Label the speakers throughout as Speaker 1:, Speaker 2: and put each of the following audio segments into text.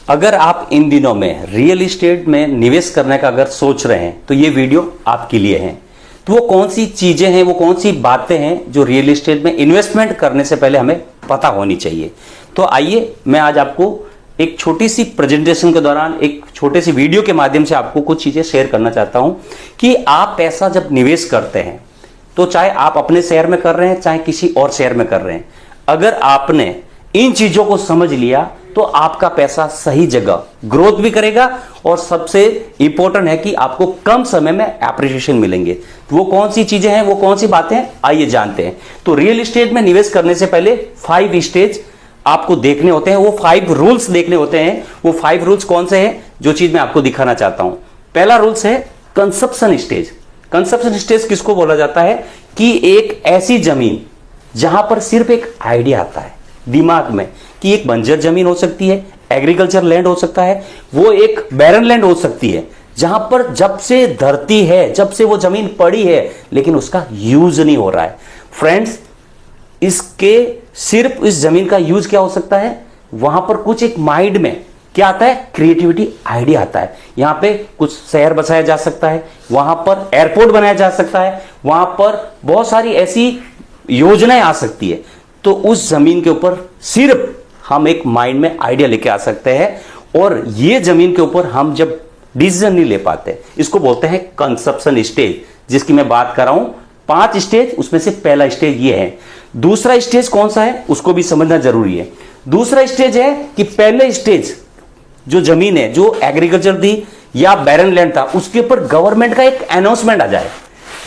Speaker 1: अगर आप इन दिनों में रियल एस्टेट में निवेश करने का अगर सोच रहे हैं तो ये वीडियो आपके लिए है। तो वो कौन सी चीजें हैं, वो कौन सी बातें हैं जो रियल एस्टेट में इन्वेस्टमेंट करने से पहले हमें पता होनी चाहिए। तो आइए मैं आज आपको एक छोटी सी प्रेजेंटेशन के दौरान, एक छोटे सी वीडियो के माध्यम से आपको कुछ चीजें शेयर करना चाहता हूं कि आप पैसा जब निवेश करते हैं तो चाहे आप अपने शेयर में कर रहे हैं चाहे किसी और शेयर में कर रहे हैं, अगर आपने इन चीजों को समझ लिया तो आपका पैसा सही जगह ग्रोथ भी करेगा और सबसे इंपॉर्टेंट है कि आपको कम समय में एप्रिसिएशन मिलेंगे। तो वो कौन सी चीजें हैं, वो कौन सी बातें हैं, आइए जानते हैं। तो रियल एस्टेट में निवेश करने से पहले 5 स्टेज आपको देखने होते हैं, वो 5 रूल्स देखने होते हैं। वो 5 रूल्स कौन से हैं, जो चीज मैं आपको दिखाना चाहता हूं। पहला रूल्स है कंजप्शन स्टेज। कंजप्शन स्टेज किसको बोला जाता है कि एक ऐसी जमीन जहां पर सिर्फ एक आइडिया आता है दिमाग में कि एक बंजर जमीन हो सकती है, एग्रीकल्चर लैंड हो सकता है, वो एक बैरन लैंड हो सकती है, जहां पर जब से धरती है, जब से वो जमीन पड़ी है, लेकिन उसका यूज नहीं हो रहा है। फ्रेंड्स, इसके सिर्फ इस जमीन का यूज क्या हो सकता है, वहां पर कुछ एक माइंड में क्या आता है, क्रिएटिविटी आइडिया आता है। यहां पे कुछ शहर बसाया जा सकता है, वहां पर एयरपोर्ट बनाया जा सकता है, वहां पर बहुत सारी ऐसी योजनाएं आ सकती है। तो उस जमीन के ऊपर सिर्फ हम एक माइंड में आइडिया लेके आ सकते हैं और ये जमीन के ऊपर हम जब डिसीजन नहीं ले पाते, इसको बोलते हैं कंजप्शन स्टेज, जिसकी मैं बात कर रहा हूं। 5 स्टेज, उसमें से पहला स्टेज ये है। दूसरा स्टेज कौन सा है उसको भी समझना जरूरी है। दूसरा स्टेज है कि पहले स्टेज जो जमीन है, जो एग्रीकल्चर थी या बैरन लैंड था, उसके ऊपर गवर्नमेंट का एक अनाउंसमेंट आ जाए।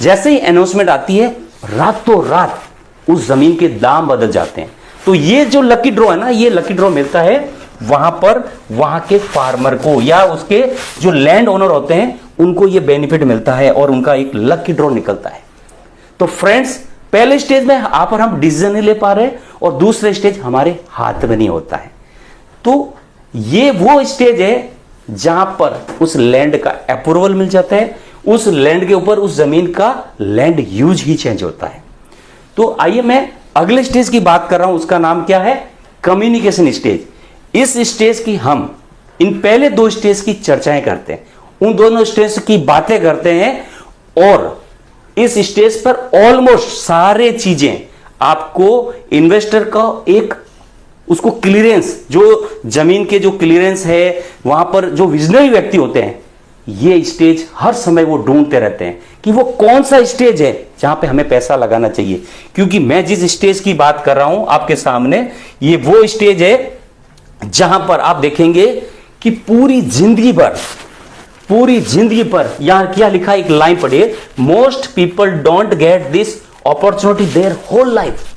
Speaker 1: जैसे ही अनाउंसमेंट आती है, रातों रात उस जमीन के दाम बदल जाते हैं। तो ये जो लकी ड्रॉ है ना, ये लकी ड्रॉ मिलता है वहां पर वहां के फार्मर को या उसके जो लैंड ओनर होते हैं उनको ये बेनिफिट मिलता है और उनका एक लकी ड्रॉ निकलता है। तो फ्रेंड्स, पहले स्टेज में आप और हम डिसीजन नहीं ले पा रहे और दूसरे स्टेज हमारे हाथ में नहीं होता है। तो ये वो स्टेज है जहां पर उस लैंड का अप्रूवल मिल जाता है, उस लैंड के ऊपर उस जमीन का लैंड यूज ही चेंज होता है। तो आइए मैं अगले स्टेज की बात कर रहा हूं, उसका नाम क्या है, कम्युनिकेशन स्टेज। इस स्टेज की हम इन पहले 2 स्टेज की चर्चाएं करते हैं, उन दोनों स्टेज की बातें करते हैं और इस स्टेज पर ऑलमोस्ट सारे चीजें आपको इन्वेस्टर का एक उसको क्लियरेंस, जो जमीन के जो क्लियरेंस है, वहां पर जो विजनरी व्यक्ति होते हैं, ये स्टेज हर समय वो ढूंढते रहते हैं कि वो कौन सा स्टेज है जहां पे हमें पैसा लगाना चाहिए। क्योंकि मैं जिस स्टेज की बात कर रहा हूं आपके सामने, ये वो स्टेज है जहां पर आप देखेंगे कि पूरी जिंदगी पर यहां क्या लिखा है, एक लाइन पढ़िए, most people don't get this opportunity their whole life.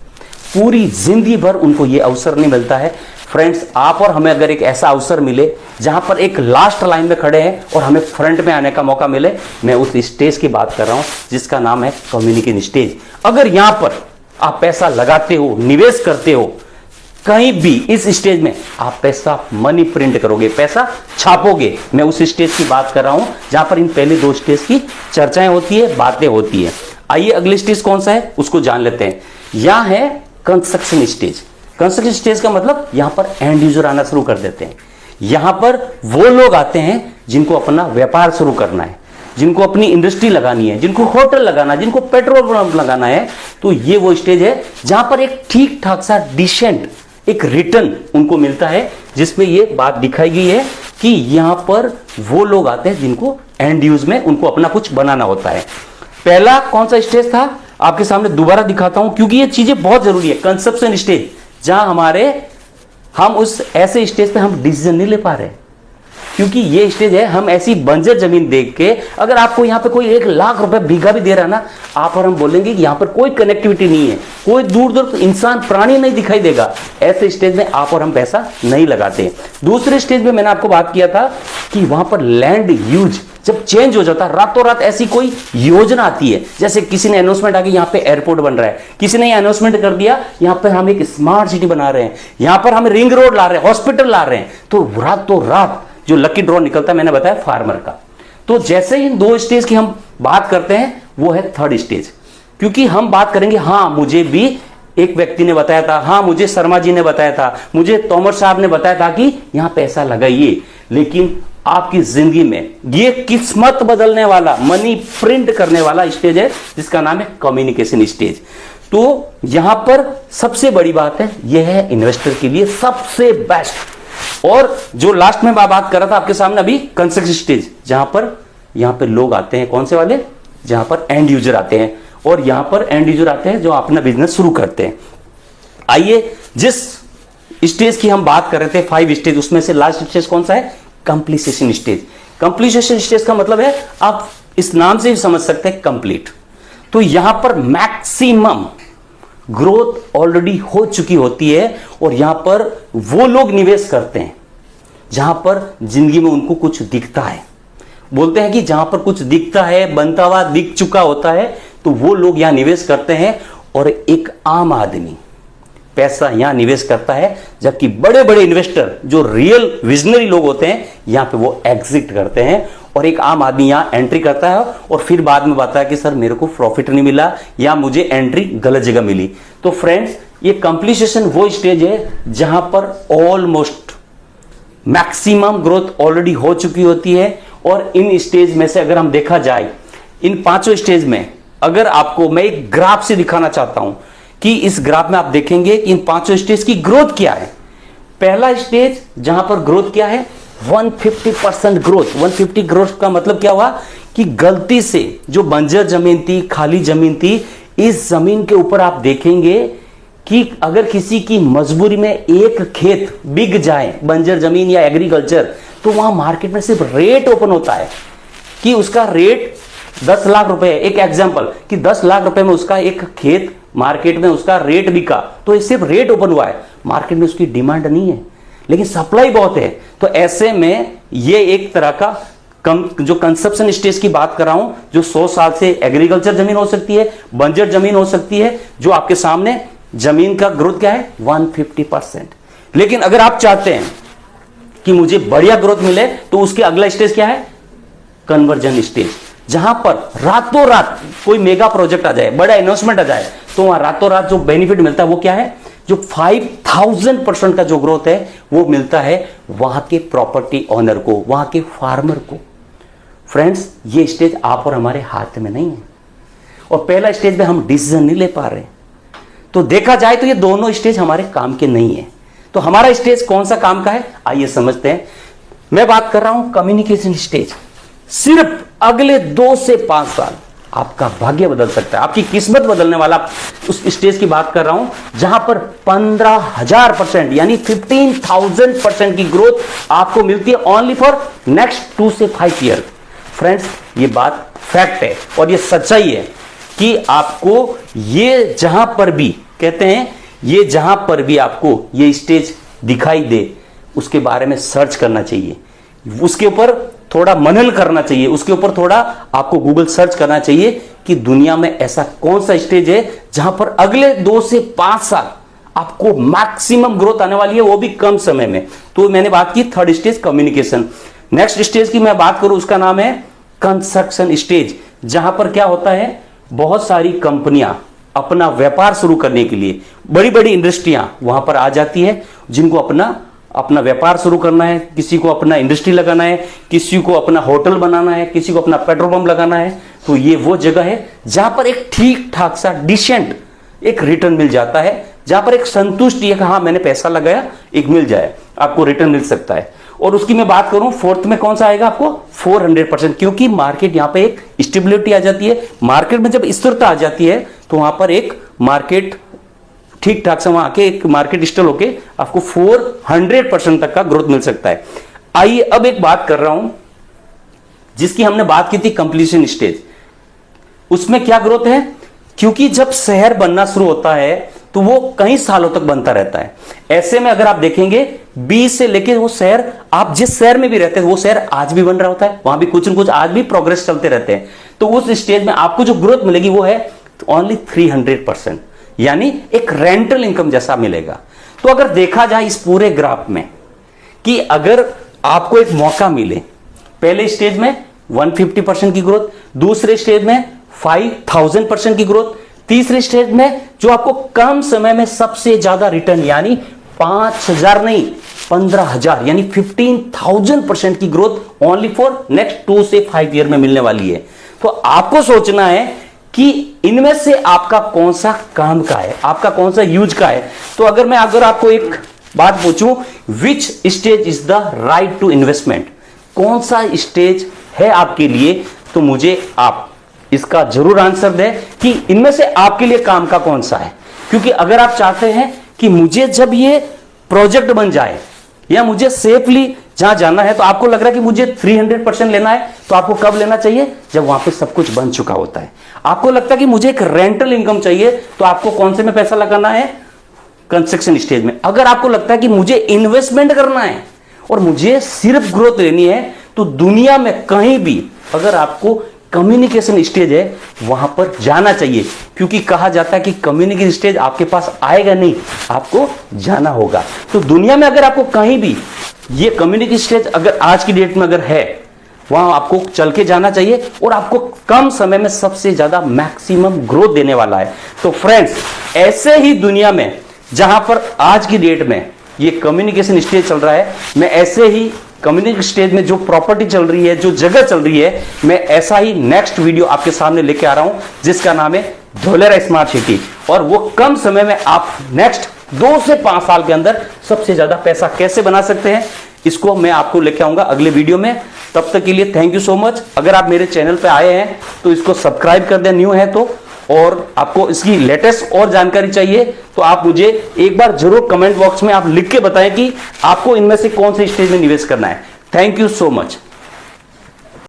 Speaker 1: पूरी जिंदगी भर उनको यह अवसर नहीं मिलता है। फ्रेंड्स, आप और हमें अगर एक ऐसा अवसर मिले जहां पर एक लास्ट लाइन में खड़े हैं और हमें फ्रंट में आने का मौका मिले, मैं उस स्टेज की बात कर रहा हूं जिसका नाम है कम्युनिकेशन स्टेज। अगर यहां पर आप पैसा लगाते हो, निवेश करते हो, कहीं भी इस स्टेज में आप पैसा मनी प्रिंट करोगे, पैसा छापोगे, मैं उस स्टेज की बात कर रहा हूं जहां पर इन पहले 2 स्टेज की चर्चाएं होती है, बातें होती है। आइए अगले स्टेज कौन सा है उसको जान लेते हैं। यहां है कंस्ट्रक्शन स्टेज। कंस्ट्रक्शन स्टेज का मतलब यहां पर एंड यूजर आना शुरू कर देते हैं। यहां पर वो लोग आते हैं जिनको अपना व्यापार शुरू करना है, जिनको अपनी इंडस्ट्री लगानी है, जिनको होटल लगाना है, जिनको पेट्रोल पंप लगाना है। तो ये वो स्टेज है जहां पर एक ठीक ठाक सा डिसेंट एक रिटर्न उनको मिलता है, जिसमें ये बात दिखाई गई है कि यहां पर वो लोग आते हैं जिनको एंड यूज में उनको अपना कुछ बनाना होता है। पहला कौन सा स्टेज था आपके सामने दोबारा दिखाता हूं क्योंकि ये चीजें बहुत जरूरी है। कंजप्शन स्टेज, जहां हम उस ऐसे स्टेज पे हम डिसीजन नहीं ले पा रहे, क्योंकि ये स्टेज है हम ऐसी बंजर जमीन देख के, अगर आपको यहां पे कोई 1 लाख रुपए बीघा भी दे रहा है ना, आप और हम बोलेंगे कि यहां पर कोई कनेक्टिविटी नहीं है, कोई दूर दूर इंसान प्राणी नहीं दिखाई देगा। ऐसे स्टेज में आप और हम पैसा नहीं लगाते। दूसरे स्टेज में मैंने आपको बात किया था कि वहां पर लैंड यूज जब चेंज हो जाता है, रातों रात ऐसी कोई योजना आती है, जैसे किसी ने अनाउंसमेंट आके यहाँ पे एयरपोर्ट बन रहा है, किसी ने अनाउंसमेंट कर दिया यहाँ पर हम एक स्मार्ट सिटी बना रहे हैं, यहाँ पर हम रिंग रोड ला रहे हैं, हॉस्पिटल ला रहे हैं, तो रातों रात जो लकी ड्रॉ निकलता है, मैंने बताया फार्मर का। तो जैसे ही इन 2 स्टेज की हम बात करते हैं, वो है 3rd स्टेज, क्योंकि हम बात करेंगे हाँ मुझे भी एक व्यक्ति ने बताया था, हाँ मुझे शर्मा जी ने बताया था, मुझे तोमर साहब ने बताया था कि यहां पैसा लगाइए, लेकिन आपकी जिंदगी में ये किस्मत बदलने वाला, मनी प्रिंट करने वाला स्टेज है जिसका नाम है कम्युनिकेशन स्टेज। तो यहां पर सबसे बड़ी बात है, यह है इन्वेस्टर के लिए सबसे बेस्ट। और जो लास्ट में मैं बात कर रहा था आपके सामने अभी, कंस्ट्रक्शन स्टेज, जहां पर यहां पर लोग आते हैं, कौन से वाले, जहां पर एंड यूजर आते हैं, और यहां पर एंड यूजर आते हैं जो अपना बिजनेस शुरू करते हैं। आइए, जिस स्टेज की हम बात कर रहे थे 5 स्टेज, उसमें से लास्ट स्टेज कौन सा है, कंप्लीशन स्टेज। कंप्लीशन स्टेज का मतलब है, आप इस नाम से भी समझ सकते हैं, कंप्लीट। तो यहां पर मैक्सिमम ग्रोथ ऑलरेडी हो चुकी होती है, और यहां पर वो लोग निवेश करते हैं जहां पर जिंदगी में उनको कुछ दिखता है। बोलते हैं कि जहां पर कुछ दिखता है, बनता हुआ दिख चुका होता है, तो वो लोग यहां निवेश करते हैं। और एक आम आदमी पैसा यहां निवेश करता है, जबकि बड़े बड़े इन्वेस्टर जो रियल विजनरी लोग होते हैं, यहां पे वो एग्जिट करते हैं, और एक आम आदमी यहां एंट्री करता है और फिर बाद में बताया कि सर मेरे को प्रॉफिट नहीं मिला, या मुझे एंट्री गलत जगह मिली। तो फ्रेंड्स, ये कंप्लीशन वो स्टेज है जहां पर ऑलमोस्ट मैक्सिमम ग्रोथ ऑलरेडी हो चुकी होती है। और इन स्टेज में से अगर हम देखा जाए, इन 5 स्टेज में अगर आपको मैं एक ग्राफ से दिखाना चाहता हूं कि इस ग्राफ में आप देखेंगे कि इन 5 स्टेज की ग्रोथ क्या है। पहला स्टेज जहां पर ग्रोथ क्या है, 150% ग्रोथ। 150 ग्रोथ का मतलब क्या हुआ कि गलती से जो बंजर जमीन थी, खाली जमीन थी, इस जमीन के ऊपर आप देखेंगे कि अगर किसी की मजबूरी में एक खेत बिक जाए, बंजर जमीन या एग्रीकल्चर, तो वहां मार्केट में सिर्फ रेट ओपन होता है कि उसका रेट 10 लाख रुपए है। एक एग्जांपल कि 10 लाख रुपए में उसका एक खेत मार्केट में उसका रेट बिका, तो ये सिर्फ रेट ओपन हुआ है, मार्केट में उसकी डिमांड नहीं है, लेकिन सप्लाई बहुत है। तो ऐसे में ये एक तरह का जो कंजप्शन स्टेज की बात कर रहा हूं, जो 100 साल से एग्रीकल्चर जमीन हो सकती है, बंजर जमीन हो सकती है, जो आपके सामने जमीन का ग्रोथ क्या है, 150%। लेकिन अगर आप चाहते हैं कि मुझे बढ़िया ग्रोथ मिले, तो उसके अगला स्टेज क्या है, कन्वर्जन स्टेज, जहां पर रातों रात कोई मेगा प्रोजेक्ट आ जाए, बड़ा इन्वेस्टमेंट आ जाए, तो वहां रातों रात जो बेनिफिट मिलता है वो क्या है, जो 5000% का जो ग्रोथ है वो मिलता है वहां के प्रॉपर्टी ओनर को, वहां के फार्मर को। फ्रेंड्स, ये स्टेज आप और हमारे हाथ में नहीं है, और पहला स्टेज में हम डिसीजन नहीं ले पा रहे। तो देखा जाए तो ये दोनों स्टेज हमारे काम के नहीं है। तो हमारा स्टेज कौन सा काम का है, आइए समझते हैं। मैं बात कर रहा हूं कम्युनिकेशन स्टेज। सिर्फ अगले 2 से 5 साल आपका भाग्य बदल सकता है, आपकी किस्मत बदलने वाला उस स्टेज की बात कर रहा हूं जहां पर 15,000% यानी 15,000% की ग्रोथ आपको मिलती है ओनली फॉर नेक्स्ट 2 से 5 ईयर। फ्रेंड्स, ये बात फैक्ट है और ये सच्चाई है कि आपको ये जहां पर भी कहते हैं, ये जहां पर भी आपको ये स्टेज दिखाई दे, उसके बारे में सर्च करना चाहिए, उसके ऊपर थोड़ा मनन करना चाहिए, उसके ऊपर थोड़ा आपको गूगल सर्च करना चाहिए कि दुनिया में ऐसा कौन सा स्टेज है जहां पर अगले 2 से 5 साल आपको मैक्सिमम ग्रोथ आने वाली है, वो भी कम समय में। तो मैंने बात की third stage communication. Next stage की मैं बात करूं, उसका नाम है कंस्ट्रक्शन स्टेज, जहां पर क्या होता है, बहुत सारी कंपनियां अपना व्यापार शुरू करने के लिए, बड़ी बड़ी इंडस्ट्रियां वहां पर आ जाती है, जिनको अपना व्यापार शुरू करना है, किसी को अपना इंडस्ट्री लगाना है, किसी को अपना होटल बनाना है, किसी को अपना पेट्रोल पंप लगाना है। तो ये वो जगह है जहां पर एक ठीक ठाक सा डिसेंट एक रिटर्न मिल जाता है, जहां पर एक संतुष्टि है कि हाँ मैंने पैसा लगाया, एक मिल जाए, आपको रिटर्न मिल सकता है। और उसकी मैं बात करूं फोर्थ में कौन सा आएगा आपको, 400%, क्योंकि मार्केट यहां पे एक स्टेबिलिटी आ जाती है। मार्केट में जब स्थिरता आ जाती है तो वहां पर एक मार्केट ठीक ठाक से वहां आके एक मार्केट स्टेबल होके आपको 400% तक का ग्रोथ मिल सकता है। आइए अब एक बात कर रहा हूं जिसकी हमने बात की थी कंप्लीशन स्टेज। उसमें क्या ग्रोथ है, क्योंकि जब शहर बनना शुरू होता है तो वो कई सालों तक बनता रहता है। ऐसे में अगर आप देखेंगे 20 से लेकर वो शहर, आप जिस शहर में भी रहते हैं वो शहर आज भी बन रहा होता है, वहां भी कुछ न कुछ आज भी प्रोग्रेस चलते रहते हैं। तो उस स्टेज में आपको जो ग्रोथ मिलेगी वो है ओनली 300%, यानी एक रेंटल इनकम जैसा मिलेगा। तो अगर देखा जाए इस पूरे ग्राफ में कि अगर आपको एक मौका मिले, पहले स्टेज में 150% की ग्रोथ, दूसरे स्टेज में 5,000% की ग्रोथ, तीसरी स्टेज में जो आपको कम समय में सबसे ज्यादा रिटर्न यानी 5,000 नहीं 15,000 यानी 15,000% की ग्रोथ ओनली फॉर नेक्स्ट 2 से 5 ईयर में मिलने वाली है। तो आपको सोचना है कि इनमें से आपका कौन सा काम का है, आपका कौन सा यूज का है। तो अगर आपको एक बात पूछूं, which stage is the right to investment, कौन सा स्टेज है आपके लिए, तो मुझे आप इसका जरूर आंसर दें कि इनमें से आपके लिए काम का कौन सा है। क्योंकि अगर आप चाहते हैं कि मुझे जब ये प्रोजेक्ट बन जाए या मुझे सेफली जहां जाना है, तो आपको लग रहा है कि मुझे 300% लेना है, तो आपको कब लेना चाहिए, जब वहां पे सब कुछ बन चुका होता है। आपको लगता है कि मुझे एक रेंटल इनकम चाहिए, तो आपको कौन से में पैसा लगाना है, कंस्ट्रक्शन स्टेज में। अगर आपको लगता है कि मुझे इन्वेस्टमेंट करना है और मुझे सिर्फ ग्रोथ लेनी है, तो दुनिया में कहीं भी अगर आपको कम्युनिकेशन स्टेज है वहां पर जाना चाहिए। क्योंकि कहा जाता है कि कम्युनिकेशन स्टेज आपके पास आएगा नहीं, आपको जाना होगा। तो दुनिया में अगर आपको कहीं भी ये कम्युनिकेशन स्टेज अगर आज की डेट में अगर है, वहां आपको चल के जाना चाहिए और आपको कम समय में सबसे ज्यादा मैक्सिमम ग्रोथ देने वाला है। तो फ्रेंड्स, ऐसे ही दुनिया में जहां पर आज की डेट में ये कम्युनिकेशन स्टेज चल रहा है, मैं ऐसे ही कम्युनिकेशन स्टेज में जो प्रॉपर्टी चल रही है, जो जगह चल रही है, मैं ऐसा ही नेक्स्ट वीडियो आपके सामने लेके आ रहा हूं, जिसका नाम है धोलेरा स्मार्ट सिटी। और वो कम समय में आप नेक्स्ट 2 से 5 साल के अंदर सबसे ज्यादा पैसा कैसे बना सकते हैं, इसको मैं आपको लेके आऊंगा अगले वीडियो में। तब तक के लिए थैंक यू सो मच। अगर आप मेरे चैनल पे आए हैं तो इसको सब्सक्राइब कर दें न्यू है तो, और आपको इसकी लेटेस्ट और जानकारी चाहिए तो आप मुझे एक बार जरूर कमेंट बॉक्स में आप लिख के बताएं कि आपको इनमें से कौन से स्टेज में निवेश करना है। Thank you so much.